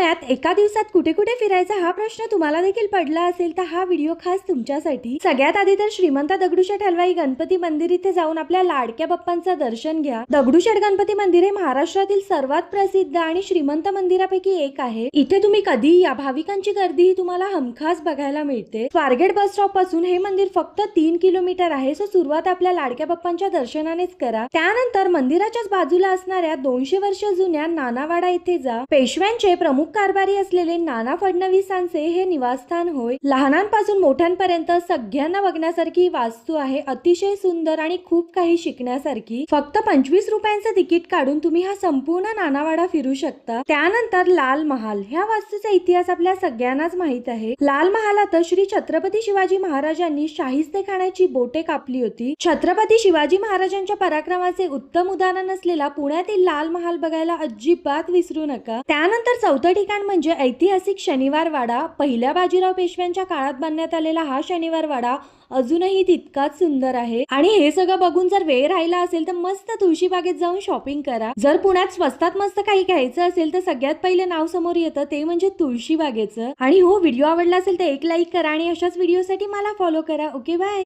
पुण्यात एका दिवसात कुठे कुठे फिरायचा हा प्रश्न तुम्हाला देखील पडला असेल तर हा व्हिडिओ खास तुमच्यासाठी। सगळ्यात आधी तर श्रीमंत दगडूशेठ हलवाई गणपती मंदिर इथे जाऊन आपल्या लाडक्या बाप्पांचं दर्शन घ्या। दगडूशेठ गणपती मंदिर हे महाराष्ट्रातील सर्वात प्रसिद्ध आणि श्रीमंत मंदिरापैकी एक आहे। इथे तुम्ही कधीही या भाविकांची गर्दीही तुम्हाला हमखास बघायला मिळते। स्वारगेट बस स्टॉप पासून हे मंदिर फक्त 3 किलोमीटर आहे। सो सुरुवात आपल्या लाडक्या बाप्पांच्या दर्शनानेच करा। त्यानंतर मंदिराच्याच बाजूला असणाऱ्या 200 वर्ष जुन्या नानावाडा येथे जा। पेशव्यांचे प्रमुख कारभारी असलेले नाना फडणवीसांचे हे निवासस्थान होय। लहानांपासून मोठ्यांपर्यंत सगळ्यांना बघण्यासारखी ही वास्तू आहे। अतिशय सुंदर आणि खूप काही शिकण्यासारखी। फक्त 25 रुपयांचं तिकीट काढून तुम्ही हा संपूर्ण नानावाडा फिरू शकता। त्यानंतर लाल महाल, ह्या वास्तूचा इतिहास आपल्या सगळ्यांनाच माहित आहे। लाल महालात श्री छत्रपती शिवाजी महाराजांनी शाहिस्तेखानाची बोटे कापली होती। छत्रपती शिवाजी महाराजांच्या पराक्रमाचे उत्तम उदाहरण असलेला पुण्यातील लाल महाल बघायला अजिबात विसरू नका। त्यानंतर चौथं ठिकाण म्हणजे ऐतिहासिक शनिवार वाडा। पहिल्या बाजीराव पेशव्यांच्या काळात बांधण्यात आलेला हा शनिवार वाडा अजूनही तितकाच सुंदर आहे। आणि हे सगळं बघून जर वेळ राहिला असेल तर मस्त तुळशीबागेत जाऊन शॉपिंग करा। जर पुण्यात स्वस्तात मस्त काही घ्यायचं असेल तर सगळ्यात पहिले नाव समोर येतं ते म्हणजे तुळशीबागेचं। आणि हो, व्हिडिओ आवडला असेल तर एक लाईक करा आणि अशाच व्हिडिओसाठी मला फॉलो करा। Okay, bye.